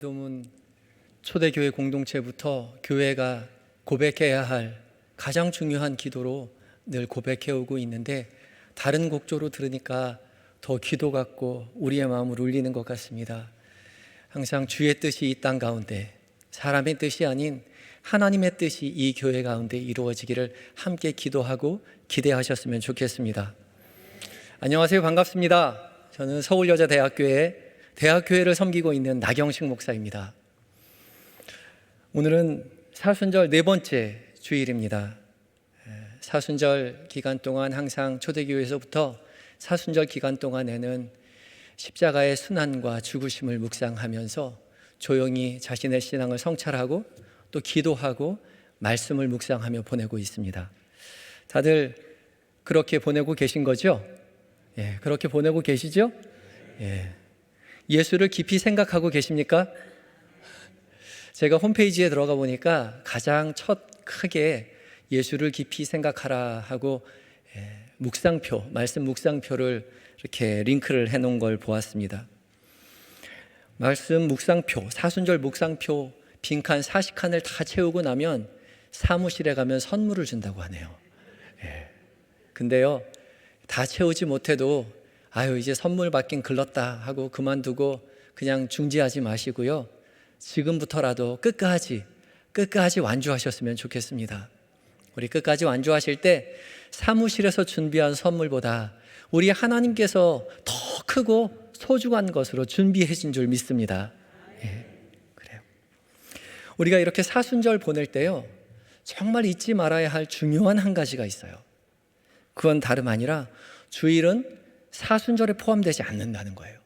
기도문 초대교회 공동체부터 교회가 고백해야 할 가장 중요한 기도로 늘 고백해오고 있는데, 다른 곡조로 들으니까 더 기도 같고 우리의 마음을 울리는 것 같습니다. 항상 주의 뜻이 이 땅 가운데, 사람의 뜻이 아닌 하나님의 뜻이 이 교회 가운데 이루어지기를 함께 기도하고 기대하셨으면 좋겠습니다. 안녕하세요. 반갑습니다. 저는 서울여자대학교의 대학교회를 섬기고 있는 나경식 목사입니다. 오늘은 사순절 네 번째 주일입니다. 사순절 기간 동안 항상 초대교회에서부터 사순절 기간 동안에는 십자가의 순환과 죽으심을 묵상하면서 조용히 자신의 신앙을 성찰하고 또 기도하고 말씀을 묵상하며 보내고 있습니다. 다들 그렇게 보내고 계신 거죠? 예, 그렇게 보내고 계시죠? 예. 예수를 깊이 생각하고 계십니까? 제가 홈페이지에 들어가 보니까 가장 첫 크게 예수를 깊이 생각하라 하고 묵상표, 말씀 묵상표를 이렇게 링크를 해놓은 걸 보았습니다. 말씀 묵상표, 사순절 묵상표 빈칸 40칸을 다 채우고 나면 사무실에 가면 선물을 준다고 하네요. 근데요, 다 채우지 못해도 이제 선물 받긴 글렀다 하고 그만두고 그냥 중지하지 마시고요, 지금부터라도 끝까지 완주하셨으면 좋겠습니다. 우리 끝까지 완주하실 때 사무실에서 준비한 선물보다 우리 하나님께서 더 크고 소중한 것으로 준비해 준 줄 믿습니다. 그래요. 우리가 이렇게 사순절 보낼 때요, 정말 잊지 말아야 할 중요한 한 가지가 있어요. 그건 다름 아니라 주일은 사순절에 포함되지 않는다는 거예요.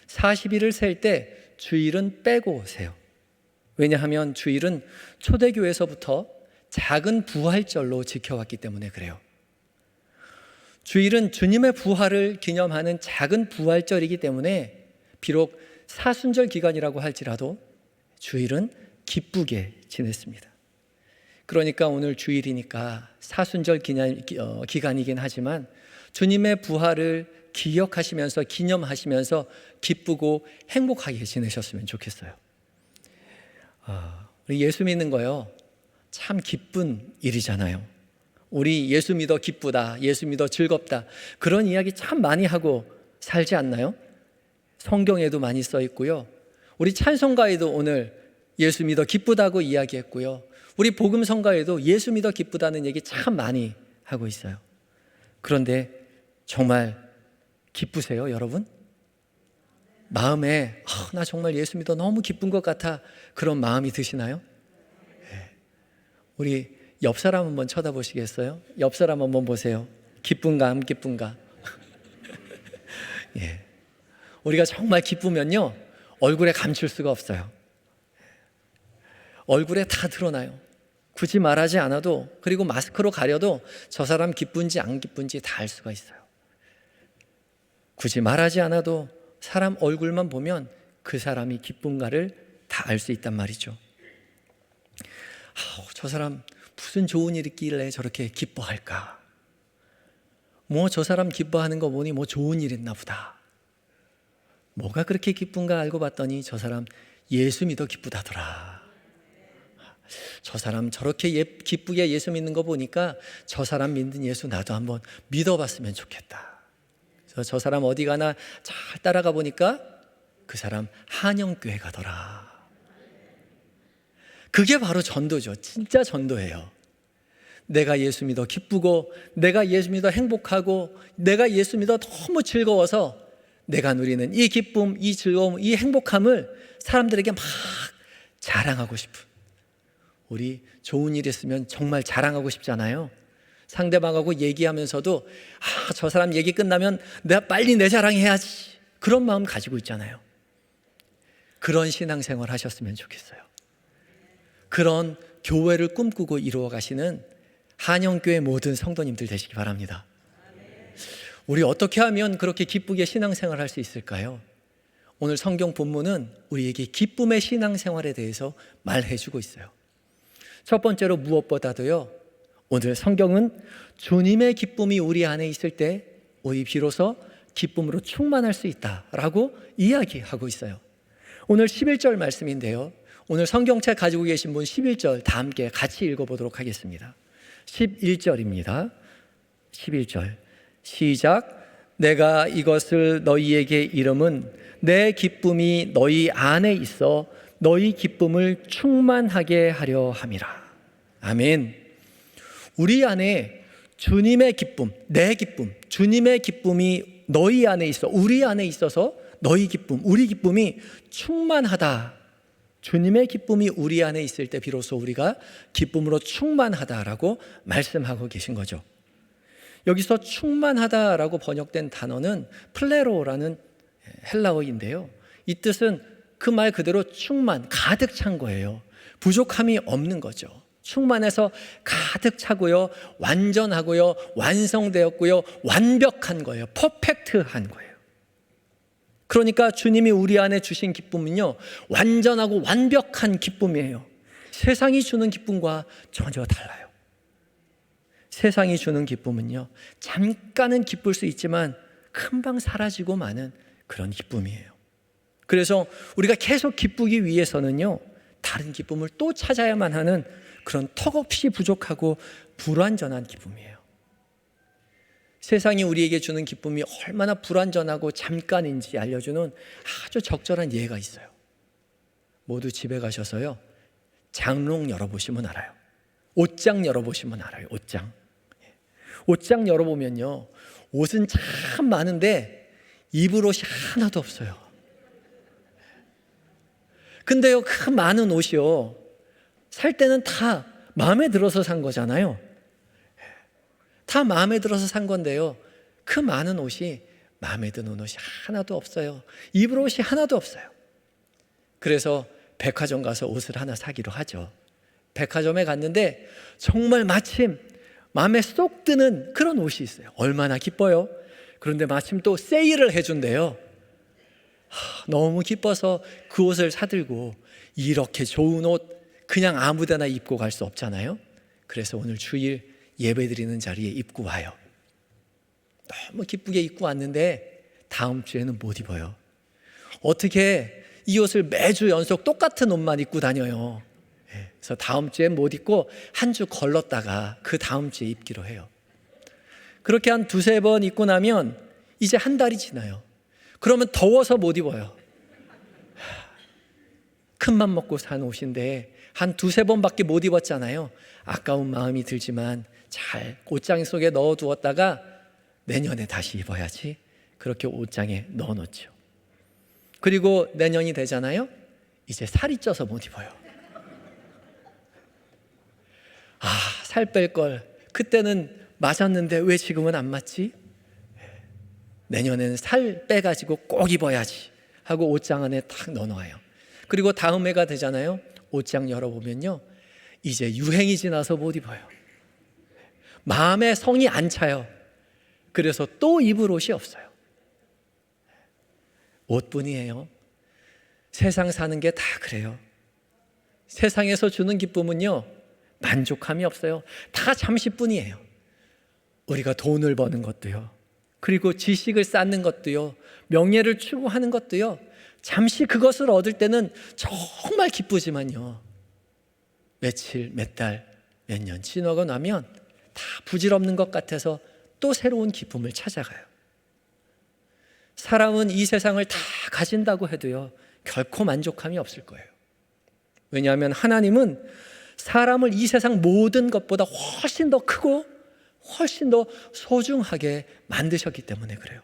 40일을 셀 때 주일은 빼고 세요. 왜냐하면 주일은 초대교회에서부터 작은 부활절로 지켜왔기 때문에 그래요. 주일은 주님의 부활을 기념하는 작은 부활절이기 때문에 비록 사순절 기간이라고 할지라도 주일은 기쁘게 지냈습니다. 그러니까 오늘 주일이니까 사순절 기간이긴 하지만 주님의 부활을 기억하시면서 기념하시면서 기쁘고 행복하게 지내셨으면 좋겠어요. 우리 예수 믿는 거요, 참 기쁜 일이잖아요. 우리 예수 믿어 기쁘다, 예수 믿어 즐겁다, 그런 이야기 참 많이 하고 살지 않나요? 성경에도 많이 써 있고요. 우리 찬송가에도 오늘 예수 믿어 기쁘다고 이야기했고요. 우리 복음성가에도 예수 믿어 기쁘다는 얘기 참 많이 하고 있어요. 그런데 정말 기쁘세요, 여러분? 마음에 나 정말 예수 믿어 너무 기쁜 것 같아, 그런 마음이 드시나요? 우리 옆 사람 한번 쳐다보시겠어요? 옆 사람 한번 보세요. 기쁜가 안 기쁜가? 우리가 정말 기쁘면요, 얼굴에 감출 수가 없어요. 얼굴에 다 드러나요. 굳이 말하지 않아도, 그리고 마스크로 가려도 저 사람 기쁜지 안 기쁜지 다 알 수가 있어요. 굳이 말하지 않아도 사람 얼굴만 보면 그 사람이 기쁜가를 다 알 수 있단 말이죠. 저 사람 무슨 좋은 일 있길래 저렇게 기뻐할까? 저 사람 기뻐하는 거 보니 좋은 일 있나 보다. 뭐가 그렇게 기쁜가 알고 봤더니 저 사람 예수 믿어 기쁘다더라. 저 사람 저렇게 기쁘게 예수 믿는 거 보니까 저 사람 믿는 예수 나도 한번 믿어봤으면 좋겠다. 저 사람 어디 가나 잘 따라가 보니까 그 사람 한영교회 가더라. 그게 바로 전도죠. 진짜 전도예요. 내가 예수 믿어 기쁘고, 내가 예수 믿어 행복하고, 내가 예수 믿어 너무 즐거워서 내가 누리는 이 기쁨, 이 즐거움, 이 행복함을 사람들에게 막 자랑하고 싶은, 우리 좋은 일 있으면 정말 자랑하고 싶잖아요. 상대방하고 얘기하면서도 저 사람 얘기 끝나면 내가 빨리 내 자랑해야지, 그런 마음 가지고 있잖아요. 그런 신앙생활 하셨으면 좋겠어요. 그런 교회를 꿈꾸고 이루어 가시는 한영교회 모든 성도님들 되시기 바랍니다. 우리 어떻게 하면 그렇게 기쁘게 신앙생활 할 수 있을까요? 오늘 성경 본문은 우리에게 기쁨의 신앙생활에 대해서 말해주고 있어요. 첫 번째로 무엇보다도요, 오늘 성경은 주님의 기쁨이 우리 안에 있을 때 우리 비로소 기쁨으로 충만할 수 있다라고 이야기하고 있어요. 오늘 11절 말씀인데요. 오늘 성경책 가지고 계신 분 11절 다 함께 같이 읽어보도록 하겠습니다. 11절입니다. 11절 시작. 내가 이것을 너희에게 이름은 내 기쁨이 너희 안에 있어 너희 기쁨을 충만하게 하려 함이라. 아멘. 우리 안에 주님의 기쁨, 내 기쁨, 주님의 기쁨이 너희 안에 있어, 우리 안에 있어서 너희 기쁨, 우리 기쁨이 충만하다. 주님의 기쁨이 우리 안에 있을 때 비로소 우리가 기쁨으로 충만하다라고 말씀하고 계신 거죠. 여기서 충만하다라고 번역된 단어는 플레로라는 헬라어인데요. 이 뜻은 그 말 그대로 충만, 가득 찬 거예요. 부족함이 없는 거죠. 충만해서 가득 차고요, 완전하고요, 완성되었고요, 완벽한 거예요. 퍼펙트한 거예요. 그러니까 주님이 우리 안에 주신 기쁨은요, 완전하고 완벽한 기쁨이에요. 세상이 주는 기쁨과 전혀 달라요. 세상이 주는 기쁨은요, 잠깐은 기쁠 수 있지만 금방 사라지고 마는 그런 기쁨이에요. 그래서 우리가 계속 기쁘기 위해서는요, 다른 기쁨을 또 찾아야만 하는 그런 턱없이 부족하고 불완전한 기쁨이에요. 세상이 우리에게 주는 기쁨이 얼마나 불완전하고 잠깐인지 알려주는 아주 적절한 예가 있어요. 모두 집에 가셔서요, 장롱 열어보시면 알아요. 옷장 열어보시면 알아요. 옷장 열어보면요, 옷은 참 많은데 입을 옷이 하나도 없어요. 근데요, 그 많은 옷이요, 살 때는 다 마음에 들어서 산 거잖아요. 다 마음에 들어서 산 건데요, 그 많은 옷이 마음에 드는 옷이 하나도 없어요. 입을 옷이 하나도 없어요. 그래서 백화점 가서 옷을 하나 사기로 하죠. 백화점에 갔는데 정말 마침 마음에 쏙 드는 그런 옷이 있어요. 얼마나 기뻐요. 그런데 마침 또 세일을 해준대요. 너무 기뻐서 그 옷을 사들고, 이렇게 좋은 옷 그냥 아무데나 입고 갈 수 없잖아요. 그래서 오늘 주일 예배드리는 자리에 입고 와요. 너무 기쁘게 입고 왔는데 다음 주에는 못 입어요. 어떻게 이 옷을 매주 연속 똑같은 옷만 입고 다녀요. 그래서 다음 주에 못 입고 한 주 걸렀다가 그 다음 주에 입기로 해요. 그렇게 한 두세 번 입고 나면 이제 한 달이 지나요. 그러면 더워서 못 입어요. 큰맘 먹고 산 옷인데 한 두세 번밖에 못 입었잖아요. 아까운 마음이 들지만 잘 옷장 속에 넣어두었다가 내년에 다시 입어야지, 그렇게 옷장에 넣어놓죠. 그리고 내년이 되잖아요. 이제 살이 쪄서 못 입어요. 살 뺄 걸, 그때는 맞았는데 왜 지금은 안 맞지? 내년에는 살 빼가지고 꼭 입어야지 하고 옷장 안에 탁 넣어놔요. 그리고 다음 해가 되잖아요. 옷장 열어보면요, 이제 유행이 지나서 못 입어요. 마음에 성이 안 차요. 그래서 또 입을 옷이 없어요. 옷뿐이에요. 세상 사는 게 다 그래요. 세상에서 주는 기쁨은요, 만족함이 없어요. 다 잠시뿐이에요. 우리가 돈을 버는 것도요, 그리고 지식을 쌓는 것도요, 명예를 추구하는 것도요, 잠시 그것을 얻을 때는 정말 기쁘지만요, 며칠, 몇 달, 몇 년 지나고 나면 다 부질없는 것 같아서 또 새로운 기쁨을 찾아가요. 사람은 이 세상을 다 가진다고 해도요, 결코 만족함이 없을 거예요. 왜냐하면 하나님은 사람을 이 세상 모든 것보다 훨씬 더 크고 훨씬 더 소중하게 만드셨기 때문에 그래요.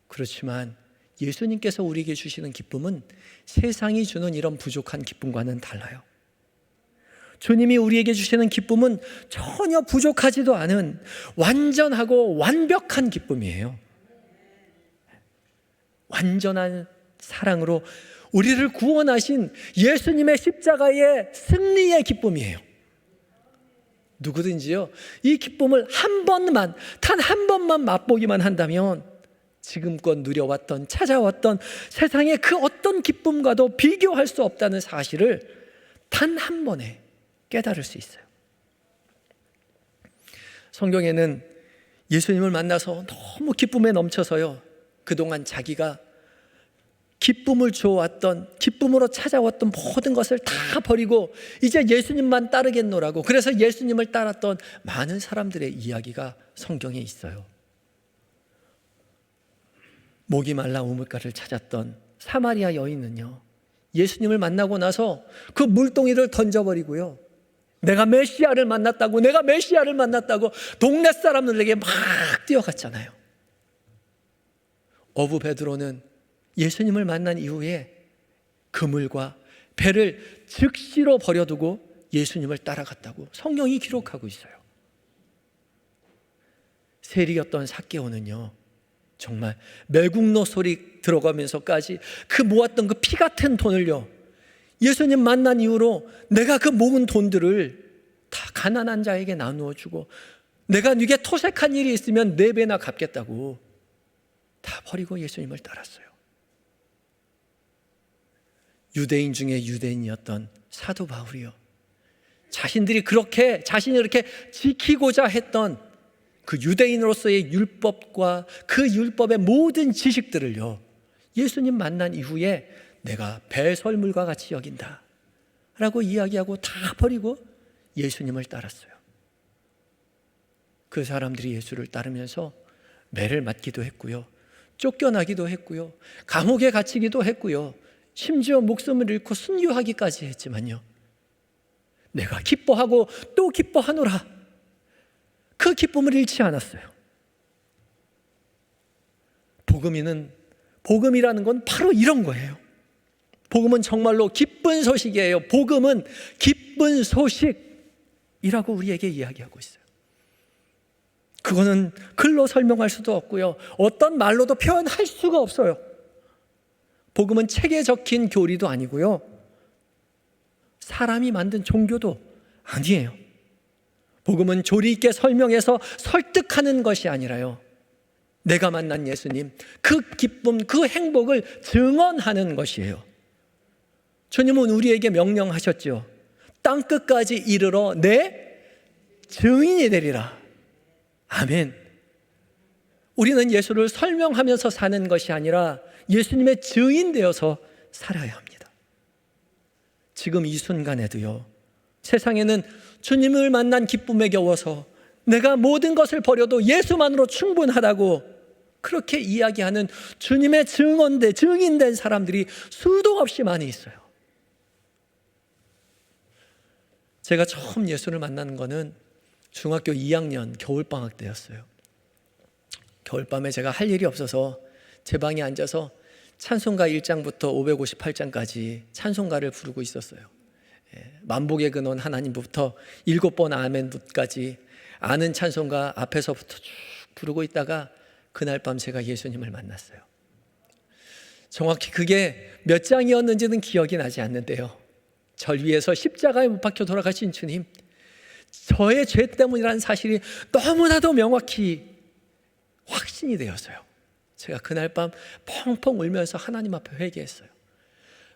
그렇지만 예수님께서 우리에게 주시는 기쁨은 세상이 주는 이런 부족한 기쁨과는 달라요. 주님이 우리에게 주시는 기쁨은 전혀 부족하지도 않은 완전하고 완벽한 기쁨이에요. 완전한 사랑으로 우리를 구원하신 예수님의 십자가의 승리의 기쁨이에요. 누구든지요, 이 기쁨을 한 번만, 단 한 번만 맛보기만 한다면 지금껏 누려왔던, 찾아왔던 세상의 그 어떤 기쁨과도 비교할 수 없다는 사실을 단 한 번에 깨달을 수 있어요. 성경에는 예수님을 만나서 너무 기쁨에 넘쳐서요, 그동안 자기가 기쁨을 주어왔던, 기쁨으로 찾아왔던 모든 것을 다 버리고 이제 예수님만 따르겠노라고, 그래서 예수님을 따랐던 많은 사람들의 이야기가 성경에 있어요. 목이 말라 우물가를 찾았던 사마리아 여인은요, 예수님을 만나고 나서 그 물동이를 던져버리고요, 내가 메시아를 만났다고 동네 사람들에게 막 뛰어갔잖아요. 어부 베드로는 예수님을 만난 이후에 그물과 배를 즉시로 버려두고 예수님을 따라갔다고 성경이 기록하고 있어요. 세리였던 삭개오는요, 정말 매국노 소리 들어가면서까지 그 모았던 그 피 같은 돈을요, 예수님 만난 이후로 내가 그 모은 돈들을 다 가난한 자에게 나누어 주고 내가 네게 토색한 일이 있으면 4배나 갚겠다고 다 버리고 예수님을 따랐어요. 유대인 중에 유대인이었던 사도 바울이요, 자신이 그렇게 지키고자 했던 그 유대인으로서의 율법과 그 율법의 모든 지식들을요, 예수님 만난 이후에 내가 배설물과 같이 여긴다 라고 이야기하고 다 버리고 예수님을 따랐어요. 그 사람들이 예수를 따르면서 매를 맞기도 했고요, 쫓겨나기도 했고요, 감옥에 갇히기도 했고요, 심지어 목숨을 잃고 순교하기까지 했지만요, 내가 기뻐하고 또 기뻐하노라, 그 기쁨을 잃지 않았어요. 복음이라는 건 바로 이런 거예요. 복음은 정말로 기쁜 소식이에요. 복음은 기쁜 소식이라고 우리에게 이야기하고 있어요. 그거는 글로 설명할 수도 없고요, 어떤 말로도 표현할 수가 없어요. 복음은 책에 적힌 교리도 아니고요, 사람이 만든 종교도 아니에요. 복음은 조리 있게 설명해서 설득하는 것이 아니라요, 내가 만난 예수님, 그 기쁨, 그 행복을 증언하는 것이에요. 주님은 우리에게 명령하셨죠. 땅끝까지 이르러 내 증인이 되리라. 아멘. 우리는 예수를 설명하면서 사는 것이 아니라 예수님의 증인 되어서 살아야 합니다. 지금 이 순간에도요, 세상에는 주님을 만난 기쁨에 겨워서 내가 모든 것을 버려도 예수만으로 충분하다고 그렇게 이야기하는 주님의 증인된 사람들이 수도 없이 많이 있어요. 제가 처음 예수를 만나는 거는 중학교 2학년 겨울방학 때였어요. 겨울밤에 제가 할 일이 없어서 제 방에 앉아서 찬송가 1장부터 558장까지 찬송가를 부르고 있었어요. 만복의 근원 하나님부터 7번 아멘부까지 아는 찬송가 앞에서부터 쭉 부르고 있다가 그날 밤 제가 예수님을 만났어요. 정확히 그게 몇 장이었는지는 기억이 나지 않는데요, 절 위에서 십자가에 못 박혀 돌아가신 주님, 저의 죄 때문이라는 사실이 너무나도 명확히 확신이 되었어요. 제가 그날 밤 펑펑 울면서 하나님 앞에 회개했어요.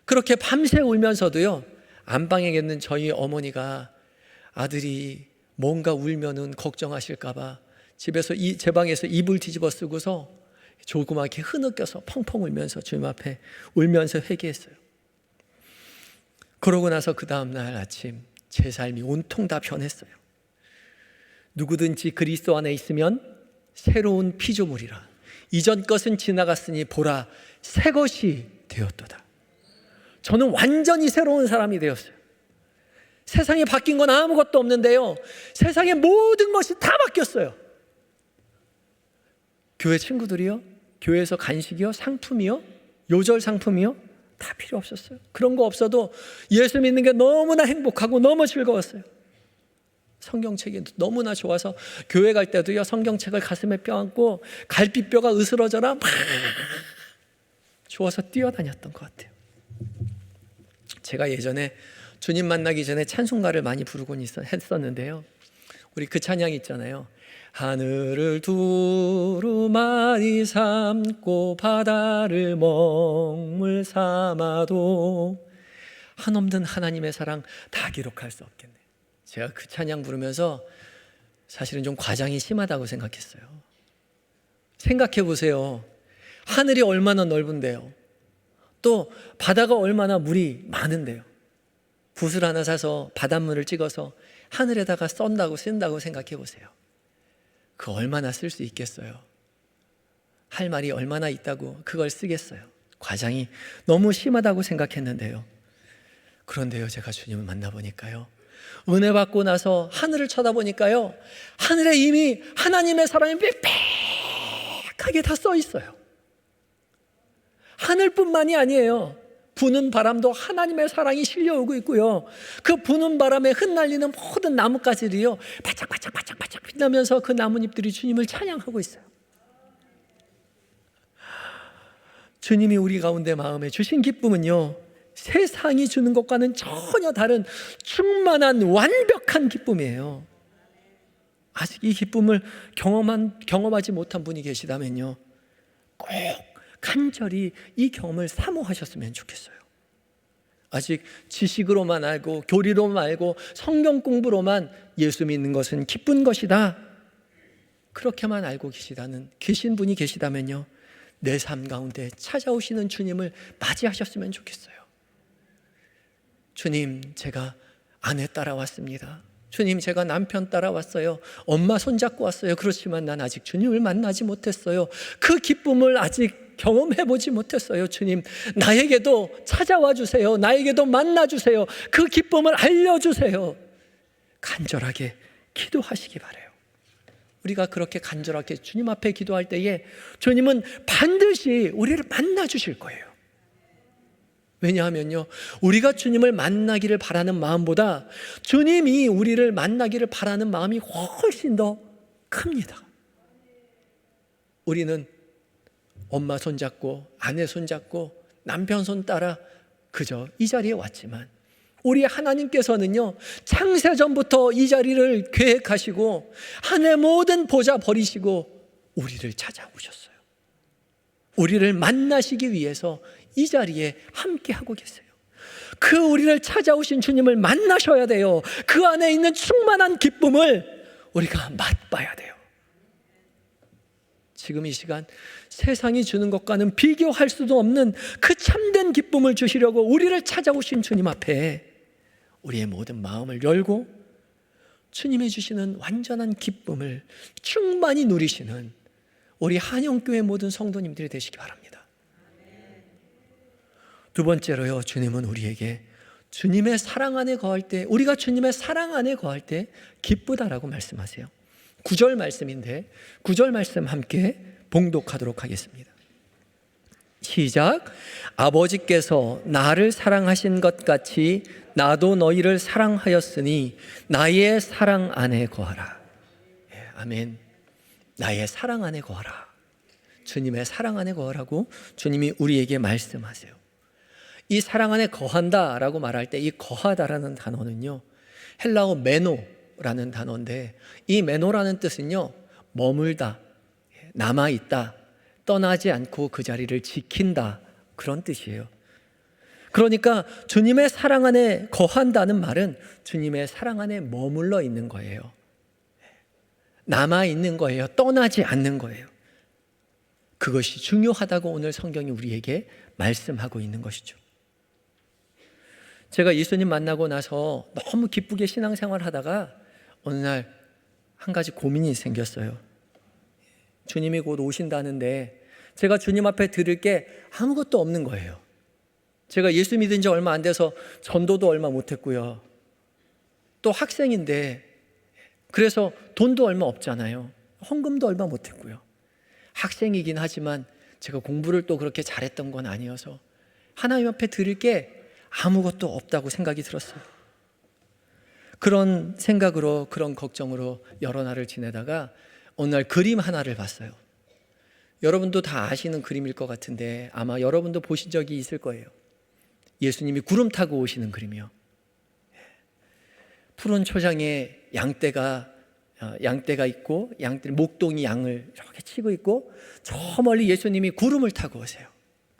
그렇게 밤새 울면서도요, 안방에 있는 저희 어머니가 아들이 뭔가 울면은 걱정하실까봐 집에서 제 방에서 이불 뒤집어 쓰고서 조그맣게 흐느껴서 펑펑 울면서 주님 앞에 울면서 회개했어요. 그러고 나서 그 다음날 아침 제 삶이 온통 다 변했어요. 누구든지 그리스도 안에 있으면 새로운 피조물이라, 이전 것은 지나갔으니 보라 새 것이 되었도다. 저는 완전히 새로운 사람이 되었어요. 세상에 바뀐 건 아무것도 없는데요, 세상의 모든 것이 다 바뀌었어요. 교회 친구들이요, 교회에서 간식이요, 상품이요, 요절 상품이요, 다 필요 없었어요. 그런 거 없어도 예수 믿는 게 너무나 행복하고 너무 즐거웠어요. 성경책이 너무나 좋아서 교회 갈 때도요, 성경책을 가슴에 껴안고 갈비뼈가 으스러져라 막 좋아서 뛰어다녔던 것 같아요. 제가 예전에 주님 만나기 전에 찬송가를 많이 부르곤 했었는데요, 우리 그 찬양 있잖아요. 하늘을 두루마리 삼고 바다를 먹물 삼아도 한없는 하나님의 사랑 다 기록할 수 없겠네. 제가 그 찬양 부르면서 사실은 좀 과장이 심하다고 생각했어요. 생각해 보세요. 하늘이 얼마나 넓은데요, 또 바다가 얼마나 물이 많은데요. 붓을 하나 사서 바닷물을 찍어서 하늘에다가 쓴다고 생각해 보세요. 그 얼마나 쓸 수 있겠어요? 할 말이 얼마나 있다고 그걸 쓰겠어요? 과장이 너무 심하다고 생각했는데요. 그런데요, 제가 주님을 만나보니까요, 은혜 받고 나서 하늘을 쳐다보니까요, 하늘에 이미 하나님의 사랑이 빽빽하게 다 써 있어요. 하늘뿐만이 아니에요. 부는 바람도 하나님의 사랑이 실려오고 있고요, 그 부는 바람에 흩날리는 모든 나뭇가지들이요, 바짝바짝 빛나면서 그 나뭇잎들이 주님을 찬양하고 있어요. 주님이 우리 가운데 마음에 주신 기쁨은요, 세상이 주는 것과는 전혀 다른 충만한 완벽한 기쁨이에요. 아직 이 기쁨을 경험하지 못한 분이 계시다면요, 꼭 간절히 이 경험을 사모하셨으면 좋겠어요. 아직 지식으로만 알고 교리로만 알고 성경 공부로만 예수 믿는 것은 기쁜 것이다, 그렇게만 알고 계신 분이 계시다면요, 내 삶 가운데 찾아오시는 주님을 맞이하셨으면 좋겠어요. 주님, 제가 아내 따라왔습니다. 주님, 제가 남편 따라왔어요. 엄마 손잡고 왔어요. 그렇지만 난 아직 주님을 만나지 못했어요. 그 기쁨을 아직 경험해 보지 못했어요. 주님, 나에게도 찾아와 주세요. 나에게도 만나 주세요. 그 기쁨을 알려주세요. 간절하게 기도하시기 바라요. 우리가 그렇게 간절하게 주님 앞에 기도할 때에 주님은 반드시 우리를 만나 주실 거예요. 왜냐하면요, 우리가 주님을 만나기를 바라는 마음보다 주님이 우리를 만나기를 바라는 마음이 훨씬 더 큽니다. 우리는 엄마 손잡고 아내 손잡고 남편 손 따라 그저 이 자리에 왔지만, 우리 하나님께서는요, 창세전부터 이 자리를 계획하시고 하늘의 모든 보좌 버리시고 우리를 찾아오셨어요. 우리를 만나시기 위해서 이 자리에 함께 하고 계세요. 그 우리를 찾아오신 주님을 만나셔야 돼요. 그 안에 있는 충만한 기쁨을 우리가 맛봐야 돼요. 지금 이 시간 세상이 주는 것과는 비교할 수도 없는 그 참된 기쁨을 주시려고 우리를 찾아오신 주님 앞에 우리의 모든 마음을 열고 주님이 주시는 완전한 기쁨을 충만히 누리시는 우리 한영교회 모든 성도님들이 되시기 바랍니다. 두 번째로요, 주님은 우리에게 주님의 사랑 안에 거할 때, 우리가 주님의 사랑 안에 거할 때 기쁘다라고 말씀하세요. 9절 말씀인데 9절 말씀 함께 봉독하도록 하겠습니다. 시작. 아버지께서 나를 사랑하신 것 같이 나도 너희를 사랑하였으니 나의 사랑 안에 거하라. 아멘. 나의 사랑 안에 거하라. 주님의 사랑 안에 거하라고 주님이 우리에게 말씀하세요. 이 사랑 안에 거한다라고 말할 때 이 거하다라는 단어는요, 헬라어 메노라는 단어인데, 이 메노라는 뜻은요, 머물다, 남아있다, 떠나지 않고 그 자리를 지킨다, 그런 뜻이에요. 그러니까 주님의 사랑 안에 거한다는 말은 주님의 사랑 안에 머물러 있는 거예요. 남아있는 거예요. 떠나지 않는 거예요. 그것이 중요하다고 오늘 성경이 우리에게 말씀하고 있는 것이죠. 제가 예수님 만나고 나서 너무 기쁘게 신앙생활 하다가 어느 날 한 가지 고민이 생겼어요. 주님이 곧 오신다는데 제가 주님 앞에 드릴 게 아무것도 없는 거예요. 제가 예수 믿은 지 얼마 안 돼서 전도도 얼마 못했고요, 또 학생인데 그래서 돈도 얼마 없잖아요. 헌금도 얼마 못했고요. 학생이긴 하지만 제가 공부를 또 그렇게 잘했던 건 아니어서 하나님 앞에 드릴 게 아무것도 없다고 생각이 들었어요. 그런 생각으로, 그런 걱정으로 여러 날을 지내다가 어느 날 그림 하나를 봤어요. 여러분도 다 아시는 그림일 것 같은데 아마 여러분도 보신 적이 있을 거예요. 예수님이 구름 타고 오시는 그림이요. 푸른 초장에 양떼가 있고, 양떼 목동이 양을 이렇게 치고 있고, 저 멀리 예수님이 구름을 타고 오세요.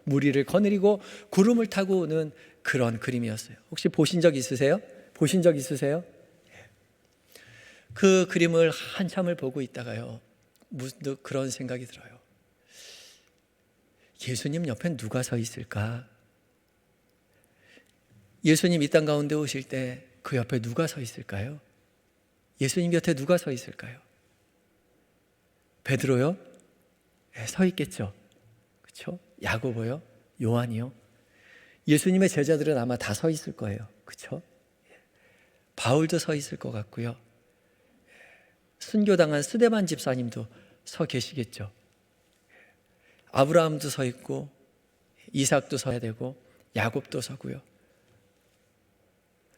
무리를 거느리고 구름을 타고 오는 그런 그림이었어요. 혹시 보신 적 있으세요? 그 그림을 한참을 보고 있다가요, 문득 그런 생각이 들어요. 예수님 옆엔 누가 서 있을까? 예수님 이 땅 가운데 오실 때 그 옆에 누가 서 있을까요? 예수님 곁에 누가 서 있을까요? 베드로요? 네, 서 있겠죠. 그렇죠? 야고보요? 요한이요? 예수님의 제자들은 아마 다 서 있을 거예요. 그렇죠? 바울도 서 있을 것 같고요. 순교당한 스데반 집사님도 서 계시겠죠. 아브라함도 서 있고 이삭도 서야 되고 야곱도 서고요.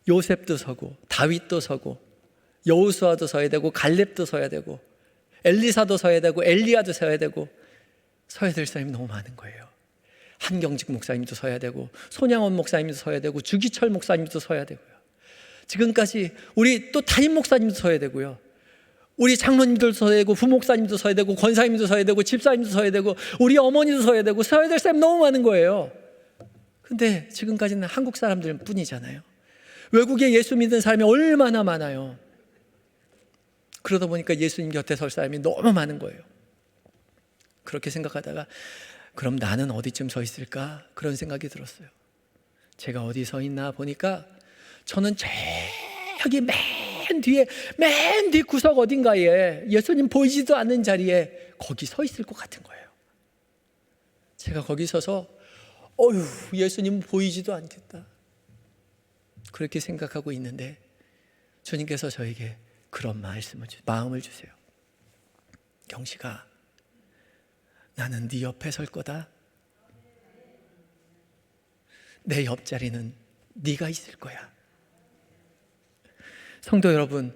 요셉도 서고 다윗도 서고 여호수아도 서야 되고 갈렙도 서야 되고 엘리사도 서야 되고 엘리야도 서야 되고 서야 될 사람이 너무 많은 거예요. 한경직 목사님도 서야 되고 손양원 목사님도 서야 되고 주기철 목사님도 서야 되고요. 지금까지 우리 또 담임 목사님도 서야 되고요. 우리 장로님도 서야 되고 부목사님도 서야 되고 권사님도 서야 되고 집사님도 서야 되고 우리 어머니도 서야 되고 서야 될 사람이 너무 많은 거예요. 근데 지금까지는 한국 사람들 뿐이잖아요. 외국에 예수 믿는 사람이 얼마나 많아요. 그러다 보니까 예수님 곁에 설 사람이 너무 많은 거예요. 그렇게 생각하다가 그럼 나는 어디쯤 서 있을까? 그런 생각이 들었어요. 제가 어디 서 있나 보니까 저는 저기 맨 뒤 구석 어딘가에 예수님 보이지도 않는 자리에 거기 서 있을 것 같은 거예요. 제가 거기 서서 어휴, 예수님 보이지도 않겠다. 그렇게 생각하고 있는데 주님께서 저에게 그런 마음을 주세요. 경식아, 나는 네 옆에 설 거다. 내 옆자리는 네가 있을 거야. 성도 여러분,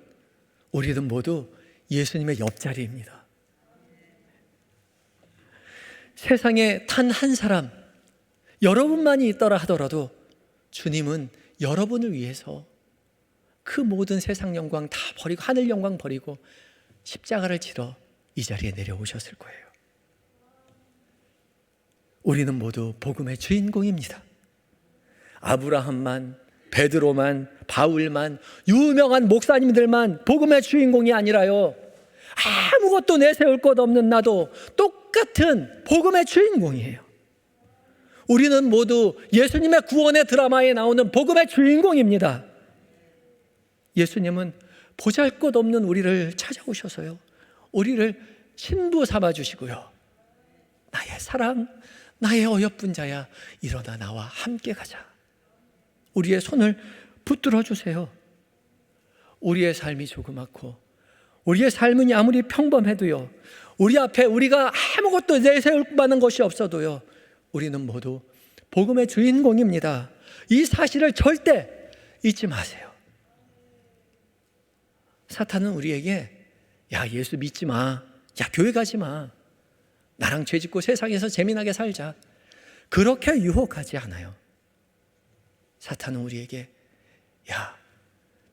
우리는 모두 예수님의 옆자리입니다. 세상에 단 한 사람, 여러분만이 있더라 하더라도 주님은 여러분을 위해서 그 모든 세상 영광 다 버리고 하늘 영광 버리고 십자가를 지러 이 자리에 내려오셨을 거예요. 우리는 모두 복음의 주인공입니다. 아브라함만, 베드로만, 바울만, 유명한 목사님들만 복음의 주인공이 아니라요, 아무것도 내세울 것 없는 나도 똑같은 복음의 주인공이에요. 우리는 모두 예수님의 구원의 드라마에 나오는 복음의 주인공입니다. 예수님은 보잘것없는 우리를 찾아오셔서요, 우리를 신부 삼아주시고요, 나의 사랑, 나의 어여쁜 자야, 일어나 나와 함께 가자. 우리의 손을 붙들어 주세요. 우리의 삶이 조그맣고 우리의 삶은 아무리 평범해도요, 우리 앞에 우리가 아무것도 내세울 만한 것이 없어도요, 우리는 모두 복음의 주인공입니다. 이 사실을 절대 잊지 마세요. 사탄은 우리에게 야, 예수 믿지 마, 야, 교회 가지 마, 나랑 죄 짓고 세상에서 재미나게 살자, 그렇게 유혹하지 않아요. 사탄은 우리에게 야,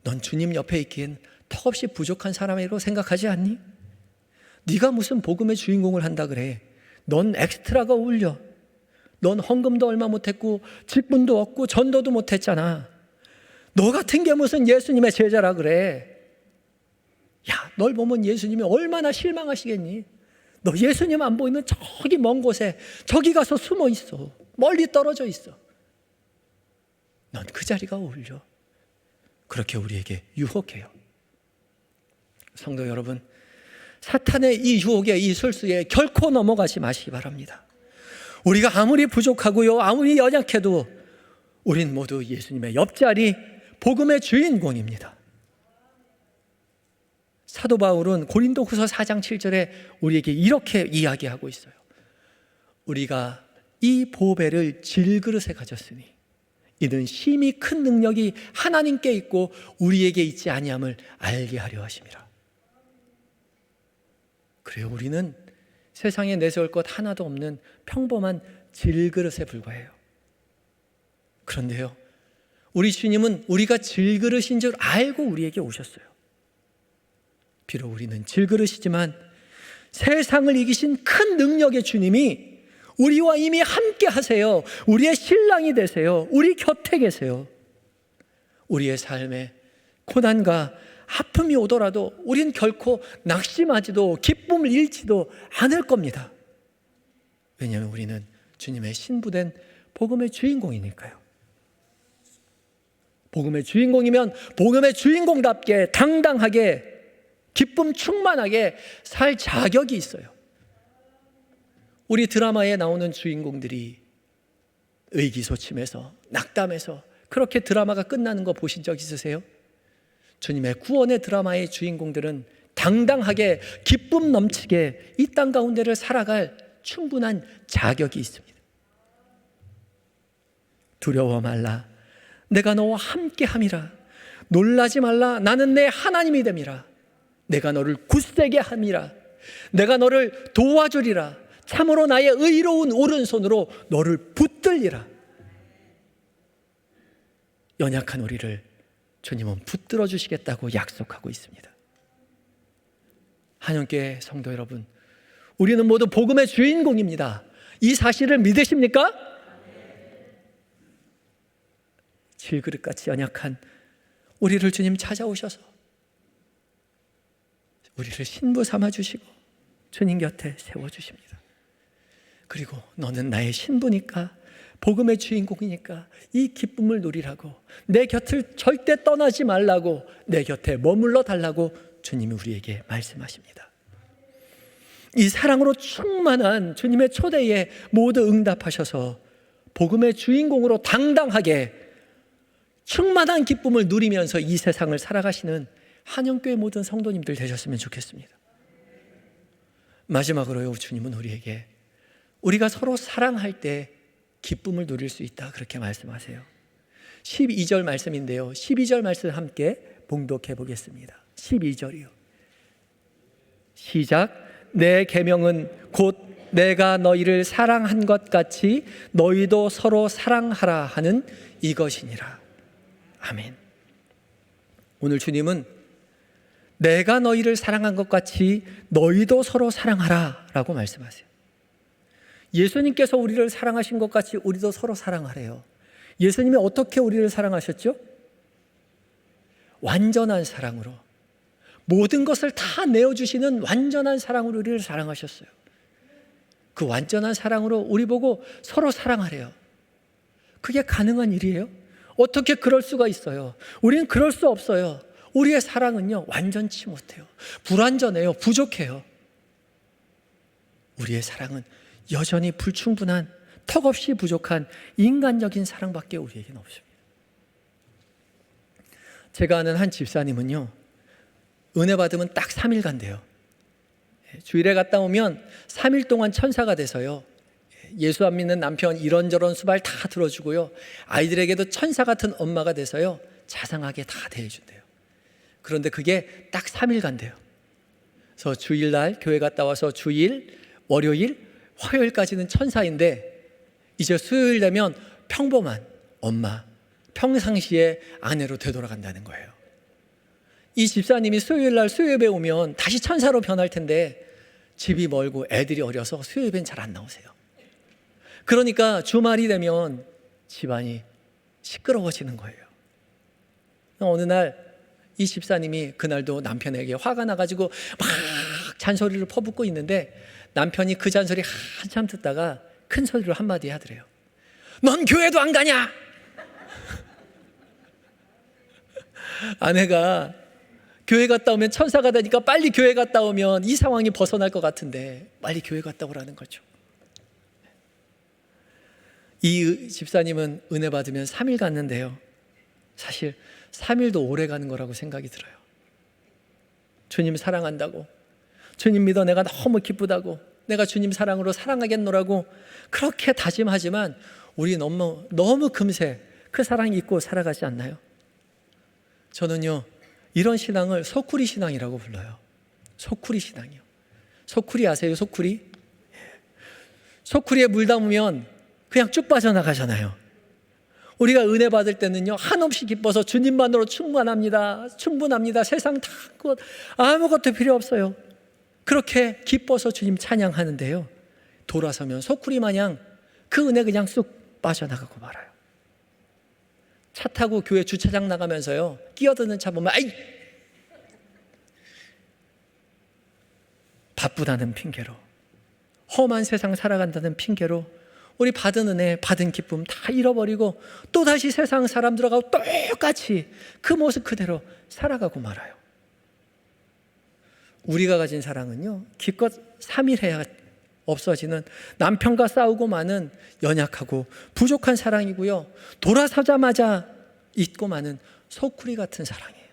넌 주님 옆에 있기엔 턱없이 부족한 사람이라고 생각하지 않니? 네가 무슨 복음의 주인공을 한다 그래. 넌 엑스트라가 어울려. 넌 헌금도 얼마 못했고 직분도 없고 전도도 못했잖아. 너 같은 게 무슨 예수님의 제자라 그래. 야, 널 보면 예수님이 얼마나 실망하시겠니? 너 예수님 안 보이면 저기 먼 곳에 저기 가서 숨어 있어. 멀리 떨어져 있어. 넌 그 자리가 어울려. 그렇게 우리에게 유혹해요. 성도 여러분, 사탄의 이 유혹에, 이 술수에 결코 넘어가지 마시기 바랍니다. 우리가 아무리 부족하고요, 아무리 연약해도 우린 모두 예수님의 옆자리, 복음의 주인공입니다. 사도 바울은 고린도후서 4장 7절에 우리에게 이렇게 이야기하고 있어요. 우리가 이 보배를 질그릇에 가졌으니 이는 심히 큰 능력이 하나님께 있고 우리에게 있지 아니함을 알게 하려 하심이라. 그래요, 우리는 세상에 내세울 것 하나도 없는 평범한 질그릇에 불과해요. 그런데요, 우리 주님은 우리가 질그릇인 줄 알고 우리에게 오셨어요. 비록 우리는 질그릇이지만 세상을 이기신 큰 능력의 주님이 우리와 이미 함께 하세요. 우리의 신랑이 되세요. 우리 곁에 계세요. 우리의 삶에 고난과 아픔이 오더라도 우린 결코 낙심하지도 기쁨을 잃지도 않을 겁니다. 왜냐하면 우리는 주님의 신부된 복음의 주인공이니까요. 복음의 주인공이면 복음의 주인공답게 당당하게 기쁨 충만하게 살 자격이 있어요. 우리 드라마에 나오는 주인공들이 의기소침해서 낙담해서 그렇게 드라마가 끝나는 거 보신 적 있으세요? 주님의 구원의 드라마의 주인공들은 당당하게 기쁨 넘치게 이 땅 가운데를 살아갈 충분한 자격이 있습니다. 두려워 말라. 내가 너와 함께 함이라. 놀라지 말라. 나는 내 하나님이 됨이라. 내가 너를 굳세게 함이라. 내가 너를 도와주리라. 참으로 나의 의로운 오른손으로 너를 붙들리라. 연약한 우리를 주님은 붙들어 주시겠다고 약속하고 있습니다. 한영교회 성도 여러분, 우리는 모두 복음의 주인공입니다. 이 사실을 믿으십니까? 질그릇같이 연약한 우리를 주님 찾아오셔서 우리를 신부 삼아주시고 주님 곁에 세워주십니다. 그리고 너는 나의 신부니까, 복음의 주인공이니까 이 기쁨을 누리라고, 내 곁을 절대 떠나지 말라고, 내 곁에 머물러 달라고 주님이 우리에게 말씀하십니다. 이 사랑으로 충만한 주님의 초대에 모두 응답하셔서 복음의 주인공으로 당당하게 충만한 기쁨을 누리면서 이 세상을 살아가시는 한영교회 모든 성도님들 되셨으면 좋겠습니다. 마지막으로요, 주님은 우리에게 우리가 서로 사랑할 때 기쁨을 누릴 수 있다 그렇게 말씀하세요. 12절 말씀인데요, 12절 말씀 함께 봉독해 보겠습니다. 12절이요. 시작. 내 계명은 곧 내가 너희를 사랑한 것 같이 너희도 서로 사랑하라 하는 이것이니라. 아멘. 오늘 주님은 내가 너희를 사랑한 것 같이 너희도 서로 사랑하라 라고 말씀하세요. 예수님께서 우리를 사랑하신 것 같이 우리도 서로 사랑하래요. 예수님이 어떻게 우리를 사랑하셨죠? 완전한 사랑으로, 모든 것을 다 내어주시는 완전한 사랑으로 우리를 사랑하셨어요. 그 완전한 사랑으로 우리 보고 서로 사랑하래요. 그게 가능한 일이에요? 어떻게 그럴 수가 있어요? 우리는 그럴 수 없어요. 우리의 사랑은요, 완전치 못해요. 불완전해요. 부족해요. 우리의 사랑은 여전히 불충분한, 턱없이 부족한 인간적인 사랑밖에 우리에게는 없습니다. 제가 아는 한 집사님은요, 은혜 받으면 딱 3일 간대요. 주일에 갔다 오면 3일 동안 천사가 돼서요, 예수 안 믿는 남편 이런저런 수발 다 들어주고요, 아이들에게도 천사 같은 엄마가 돼서요, 자상하게 다 대해준대요. 그런데 그게 딱 3일 간대요. 그래서 주일날 교회 갔다 와서 주일, 월요일, 화요일까지는 천사인데 이제 수요일 되면 평범한 엄마, 평상시의 아내로 되돌아간다는 거예요. 이 집사님이 수요일날 수요예배 오면 다시 천사로 변할 텐데 집이 멀고 애들이 어려서 수요예배는 잘 안 나오세요. 그러니까 주말이 되면 집안이 시끄러워지는 거예요. 어느 날 이 집사님이 그날도 남편에게 화가 나가지고 막 잔소리를 퍼붓고 있는데 남편이 그 잔소리 한참 듣다가 큰 소리로 한마디 하더래요. 넌 교회도 안 가냐? 아내가 교회 갔다 오면 천사가 되니까 빨리 교회 갔다 오면 이 상황이 벗어날 것 같은데 빨리 교회 갔다 오라는 거죠. 이 집사님은 은혜 받으면 3일 갔는데요, 사실 3일도 오래 가는 거라고 생각이 들어요. 주님 사랑한다고, 주님 믿어 내가 너무 기쁘다고, 내가 주님 사랑으로 사랑하겠노라고 그렇게 다짐하지만 우리 너무 금세 그 사랑이 잊고 살아가지 않나요? 저는요, 이런 신앙을 소쿠리 신앙이라고 불러요. 소쿠리 신앙이요. 소쿠리 아세요? 소쿠리? 소쿠리에 물 담으면 그냥 쭉 빠져나가잖아요. 우리가 은혜 받을 때는요, 한없이 기뻐서 주님만으로 충분합니다. 세상 다 아무것도 필요 없어요. 그렇게 기뻐서 주님 찬양하는데요, 돌아서면 소쿠리 마냥 그 은혜 그냥 쑥 빠져나가고 말아요. 차 타고 교회 주차장 나가면서요, 끼어드는 차 보면 아이! 바쁘다는 핑계로, 험한 세상 살아간다는 핑계로 우리 받은 은혜, 받은 기쁨 다 잃어버리고 또다시 세상 사람들하고 똑같이 그 모습 그대로 살아가고 말아요. 우리가 가진 사랑은요, 기껏 3일 해야 없어지는 남편과 싸우고 마는 연약하고 부족한 사랑이고요, 돌아서자마자 잊고 마는 소쿠리 같은 사랑이에요.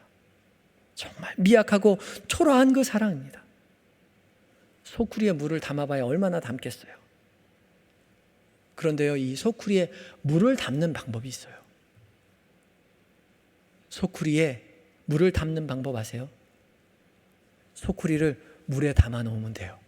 정말 미약하고 초라한 그 사랑입니다. 소쿠리에 물을 담아봐야 얼마나 담겠어요. 그런데요, 이 소쿠리에 물을 담는 방법이 있어요. 소쿠리에 물을 담는 방법 아세요? 소쿠리를 물에 담아 놓으면 돼요.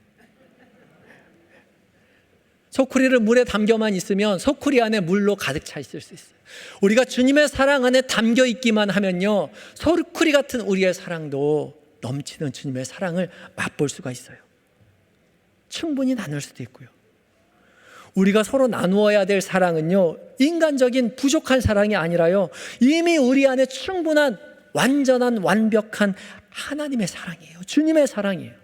소쿠리를 물에 담겨만 있으면 소쿠리 안에 물로 가득 차 있을 수 있어요. 우리가 주님의 사랑 안에 담겨 있기만 하면요, 소쿠리 같은 우리의 사랑도 넘치는 주님의 사랑을 맛볼 수가 있어요. 충분히 나눌 수도 있고요. 우리가 서로 나누어야 될 사랑은요, 인간적인 부족한 사랑이 아니라요, 이미 우리 안에 충분한 완전한 완벽한 하나님의 사랑이에요. 주님의 사랑이에요.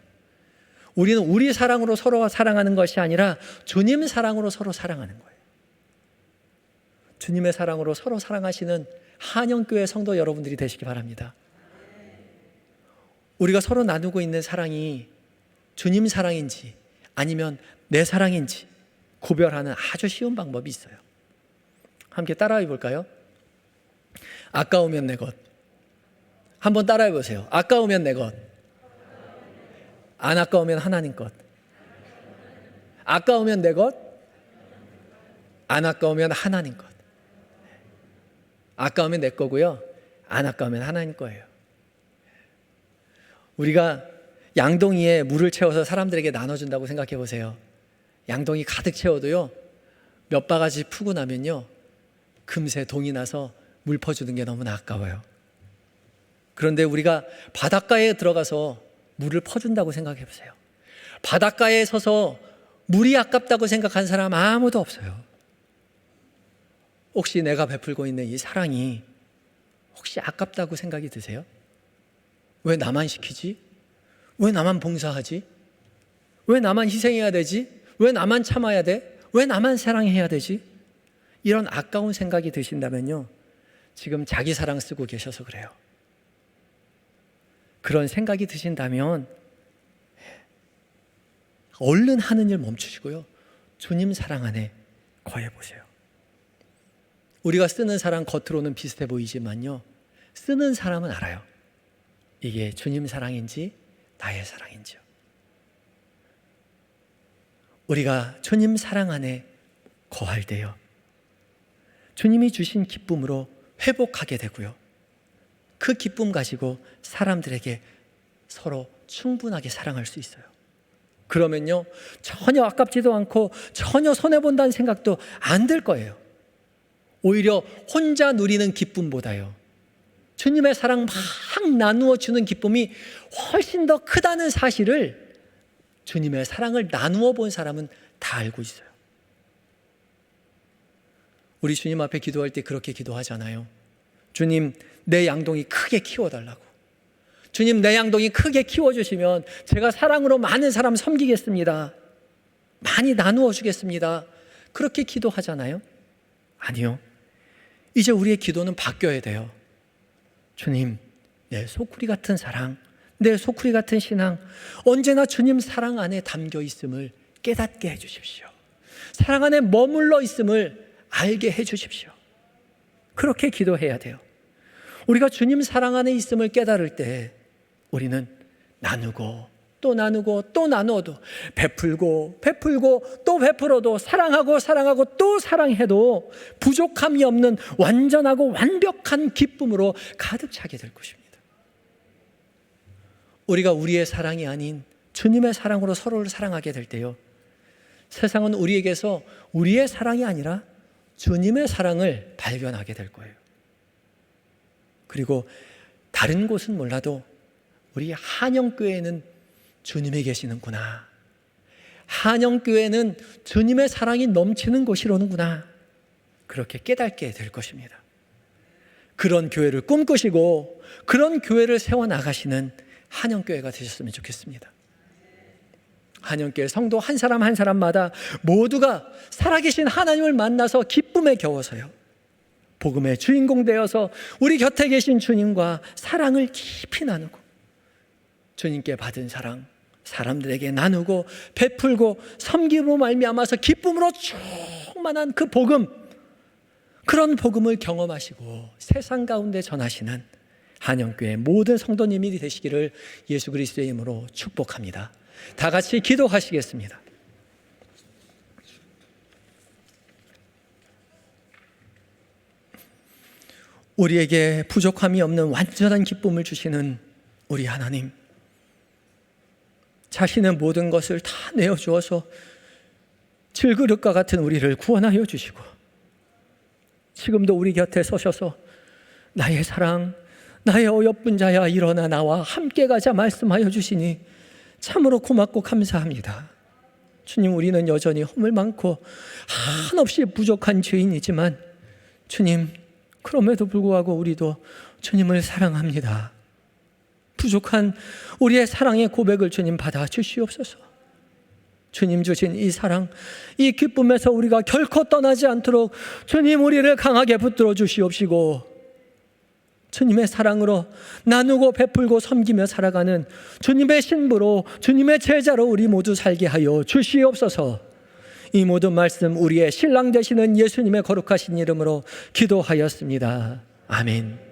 우리는 우리 사랑으로 서로가 사랑하는 것이 아니라 주님 사랑으로 서로 사랑하는 거예요. 주님의 사랑으로 서로 사랑하시는 한영교회 성도 여러분들이 되시기 바랍니다. 우리가 서로 나누고 있는 사랑이 주님 사랑인지 아니면 내 사랑인지 구별하는 아주 쉬운 방법이 있어요. 함께 따라해 볼까요? 아까우면 내 것. 한번 따라해 보세요. 아까우면 내 것. 안 아까우면 하나님 것. 아까우면 내 것. 안 아까우면 하나님 것. 아까우면 내 거고요, 안 아까우면 하나님 거예요. 우리가 양동이에 물을 채워서 사람들에게 나눠준다고 생각해 보세요. 양동이 가득 채워도요, 몇 바가지 푸고 나면요, 금세 동이 나서 물 퍼주는 게 너무나 아까워요. 그런데 우리가 바닷가에 들어가서 물을 퍼준다고 생각해 보세요. 바닷가에 서서 물이 아깝다고 생각한 사람 아무도 없어요. 혹시 내가 베풀고 있는 이 사랑이 혹시 아깝다고 생각이 드세요? 왜 나만 시키지? 왜 나만 봉사하지? 왜 나만 희생해야 되지? 왜 나만 참아야 돼? 왜 나만 사랑해야 되지? 이런 아까운 생각이 드신다면요, 지금 자기 사랑 쓰고 계셔서 그래요. 그런 생각이 드신다면 얼른 하는 일 멈추시고요, 주님 사랑 안에 거해 보세요. 우리가 쓰는 사랑 겉으로는 비슷해 보이지만요, 쓰는 사람은 알아요. 이게 주님 사랑인지 나의 사랑인지요. 우리가 주님 사랑 안에 거할 때요, 주님이 주신 기쁨으로 회복하게 되고요, 그 기쁨 가지고 사람들에게 서로 충분하게 사랑할 수 있어요. 그러면요, 전혀 아깝지도 않고 전혀 손해본다는 생각도 안 들 거예요. 오히려 혼자 누리는 기쁨보다요, 주님의 사랑 막 나누어 주는 기쁨이 훨씬 더 크다는 사실을 주님의 사랑을 나누어 본 사람은 다 알고 있어요. 우리 주님 앞에 기도할 때 그렇게 기도하잖아요. 주님, 내 양동이 크게 키워달라고. 주님, 내 양동이 크게 키워주시면 제가 사랑으로 많은 사람 섬기겠습니다. 많이 나누어 주겠습니다. 그렇게 기도하잖아요. 아니요, 이제 우리의 기도는 바뀌어야 돼요. 주님, 내 소쿠리 같은 사랑, 내 소쿠리 같은 신앙, 언제나 주님 사랑 안에 담겨 있음을 깨닫게 해주십시오. 사랑 안에 머물러 있음을 알게 해주십시오. 그렇게 기도해야 돼요. 우리가 주님 사랑 안에 있음을 깨달을 때 우리는 나누고 또 나누고 또 나누어도, 베풀고 베풀고 또 베풀어도, 사랑하고 사랑하고 또 사랑해도 부족함이 없는 완전하고 완벽한 기쁨으로 가득 차게 될 것입니다. 우리가 우리의 사랑이 아닌 주님의 사랑으로 서로를 사랑하게 될 때요, 세상은 우리에게서 우리의 사랑이 아니라 주님의 사랑을 발견하게 될 거예요. 그리고 다른 곳은 몰라도 우리 한영교회는 주님이 계시는구나, 한영교회는 주님의 사랑이 넘치는 곳이로는구나, 그렇게 깨닫게 될 것입니다. 그런 교회를 꿈꾸시고 그런 교회를 세워나가시는 한영교회가 되셨으면 좋겠습니다. 한영교회 성도 한 사람 한 사람마다 모두가 살아계신 하나님을 만나서 기쁨에 겨워서요, 복음의 주인공 되어서 우리 곁에 계신 주님과 사랑을 깊이 나누고 주님께 받은 사랑 사람들에게 나누고 베풀고 섬김으로 말미암아서 기쁨으로 충만한 그 복음, 그런 복음을 경험하시고 세상 가운데 전하시는 한영교회 모든 성도님이 되시기를 예수 그리스도의 이름으로 축복합니다. 다 같이 기도하시겠습니다. 우리에게 부족함이 없는 완전한 기쁨을 주시는 우리 하나님, 자신의 모든 것을 다 내어주어서 질그릇과 같은 우리를 구원하여 주시고 지금도 우리 곁에 서셔서 나의 사랑, 나의 어여쁜 자야 일어나 나와 함께 가자 말씀하여 주시니 참으로 고맙고 감사합니다. 주님, 우리는 여전히 허물 많고 한없이 부족한 죄인이지만 주님, 그럼에도 불구하고 우리도 주님을 사랑합니다. 부족한 우리의 사랑의 고백을 주님 받아 주시옵소서. 주님 주신 이 사랑, 이 기쁨에서 우리가 결코 떠나지 않도록 주님 우리를 강하게 붙들어 주시옵시고 주님의 사랑으로 나누고 베풀고 섬기며 살아가는 주님의 신부로, 주님의 제자로 우리 모두 살게 하여 주시옵소서. 이 모든 말씀 우리의 신랑 되시는 예수님의 거룩하신 이름으로 기도하였습니다. 아멘.